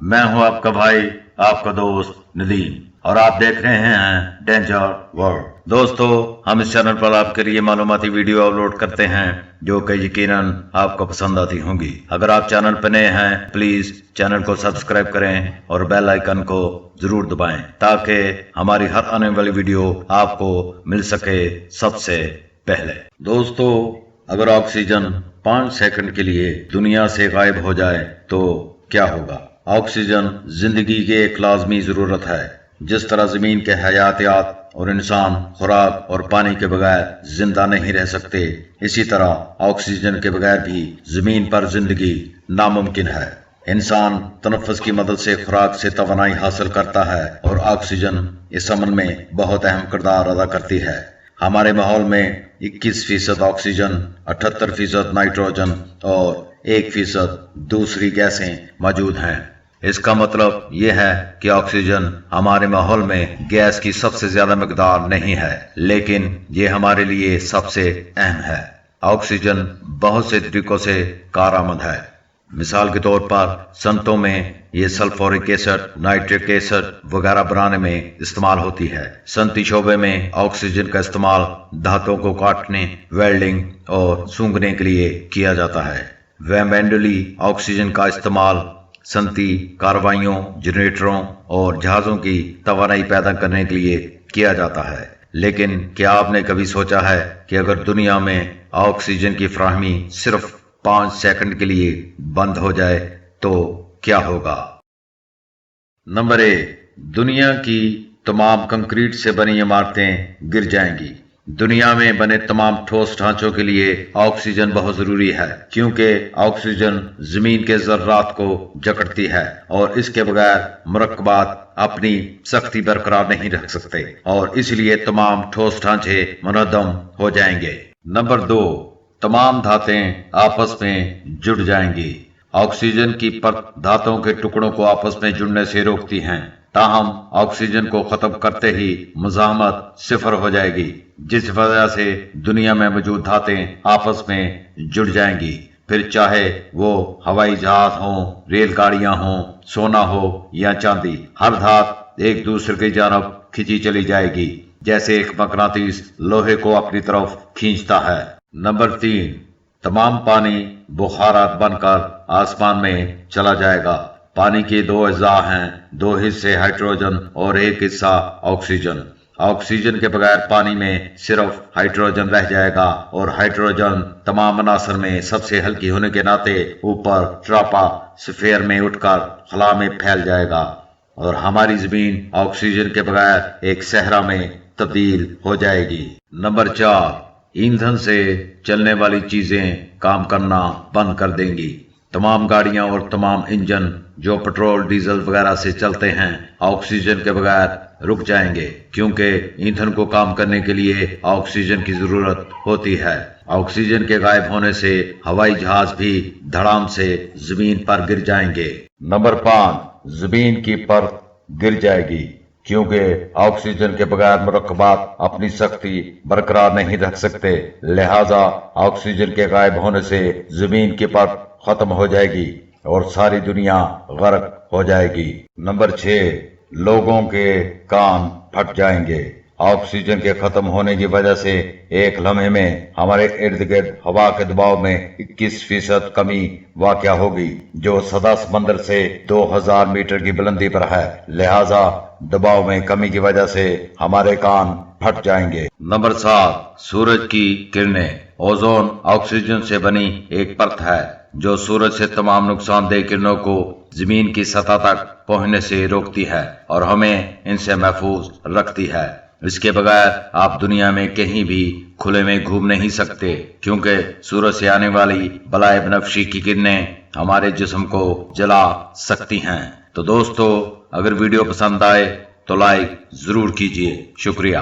मैं हूं आपका भाई, आपका दोस्त नदीम, और आप देख रहे हैं डेंजर वर्ल्ड। दोस्तों, हम इस चैनल पर आपके लिए मालूमाती वीडियो अपलोड करते हैं जो कि यकीनन आपको पसंद आती होंगी। अगर आप चैनल पर नए हैं, प्लीज चैनल को सब्सक्राइब करें और बेल आइकन को जरूर दबाएं ताकि हमारी हर आने वाली वीडियो आपको मिल सके सबसे पहले। दोस्तों, अगर ऑक्सीजन 5 सेकंड के लिए दुनिया से गायब हो जाए तो क्या होगा? ऑक्सीजन जिंदगी की एक लाजमी जरूरत है। जिस तरह जमीन के हयातियात और इंसान खुराक और पानी के बगैर जिंदा नहीं रह सकते, इसी तरह ऑक्सीजन के बगैर भी जमीन पर जिंदगी नामुमकिन है। इंसान तनफ्फुस की मदद से खुराक से तवानाई हासिल करता है और ऑक्सीजन इस अमल में बहुत अहम किरदार अदा करती है। हमारे माहौल में 21% ऑक्सीजन, 78% नाइट्रोजन और 1% दूसरी गैसें मौजूद हैं। इसका मतलब यह है कि ऑक्सीजन हमारे माहौल में गैस की सबसे ज्यादा मकदार नहीं है, लेकिन ये हमारे लिए सबसे अहम है। ऑक्सीजन बहुत से तरीकों से कारआमद है। मिसाल के तौर पर संतों में ये सल्फ्यूरिक एसिड, नाइट्रिक एसिड वगैरह बनाने में इस्तेमाल होती है। सनती शोबे में ऑक्सीजन का इस्तेमाल धातुओं को काटने, वेल्डिंग और सूंघने के लिए किया जाता है। वैमेंडली ऑक्सीजन का इस्तेमाल सनती कार्रवाइयों, जनरेटरों और जहाजों की तवानाई पैदा करने के लिए किया जाता है। लेकिन क्या आपने कभी सोचा है कि अगर दुनिया में ऑक्सीजन की फराहमी सिर्फ 5 सेकंड के लिए बंद हो जाए तो क्या होगा? नंबर 1, दुनिया की तमाम कंक्रीट से बनी इमारतें गिर जाएंगी। दुनिया में बने तमाम ठोस ढांचों के लिए ऑक्सीजन बहुत जरूरी है, क्योंकि ऑक्सीजन जमीन के जर्रात को जकड़ती है और इसके बगैर मुरक्कबात अपनी सख्ती बरकरार नहीं रख सकते और इसलिए तमाम ठोस ढांचे मुनद्दम हो जाएंगे। नंबर 2, तमाम धातें आपस में जुड़ जाएंगी। ऑक्सीजन की परत धातुओं के टुकड़ों को आपस में जुड़ने से रोकती हैं, ताहम ऑक्सीजन को खत्म करते ही मुज़ाहमत सिफर हो जाएगी, जिस वजह से दुनिया में मौजूद धातें आपस में जुड़ जाएंगी। फिर चाहे वो हवाई जहाज हो, रेलगाड़ियां हो, सोना हो या चांदी, हर धात एक दूसरे की जानब खिंची चली जाएगी, जैसे एक मकनातीस लोहे को अपनी तरफ खींचता है। नंबर 3, तमाम पानी बुखारात बनकर आसमान में चला जाएगा। पानी के 2 अज्जा हैं, 2 हिस्से हाइड्रोजन और 1 हिस्सा ऑक्सीजन। ऑक्सीजन के बगैर पानी में सिर्फ हाइड्रोजन रह जाएगा और हाइड्रोजन तमाम अनासर में सबसे हल्की होने के नाते ऊपर ट्रोपोस्फीयर में उठकर खला में फैल जाएगा और हमारी जमीन ऑक्सीजन के बगैर एक सहरा में तब्दील हो जाएगी। नंबर 4, ईंधन से चलने वाली चीजें काम करना बंद कर देंगी। तमाम गाड़ियां और तमाम इंजन जो पेट्रोल, डीजल वगैरह से चलते हैं ऑक्सीजन के बगैर रुक जाएंगे, क्योंकि ईंधन को काम करने के लिए ऑक्सीजन की जरूरत होती है। ऑक्सीजन के गायब होने से हवाई जहाज भी धड़ाम से जमीन पर गिर जाएंगे। नंबर 5, जमीन की परत गिर जाएगी, क्योंकि ऑक्सीजन के बगैर मुरक्कबात अपनी सख्ती बरकरार नहीं रख सकते, लिहाजा ऑक्सीजन के गायब होने से जमीन की परत खत्म हो जाएगी और सारी दुनिया गर्क हो जाएगी। नंबर 6, लोगों के कान फट जाएंगे। ऑक्सीजन के खत्म होने की वजह से एक लम्हे में हमारे इर्द गिर्द हवा के दबाव में 21% कमी वाक़या होगी, जो सदा समंदर से 2000 मीटर की बुलंदी पर है। लिहाजा दबाव में कमी की वजह से हमारे कान फट जाएंगे। नंबर 7, सूरज की किरणें। ओजोन ऑक्सीजन से बनी एक परत है जो सूरज से तमाम नुकसानदेह किरणों को जमीन की सतह तक पहुंचने से रोकती है और हमें इनसे महफूज रखती है। इसके बगैर आप दुनिया में कहीं भी खुले में घूम नहीं सकते, क्योंकि सूरज से आने वाली बलाए बनफशी की किरणें हमारे जिस्म को जला सकती हैं। तो दोस्तों, अगर वीडियो पसंद आए तो लाइक जरूर कीजिए। शुक्रिया।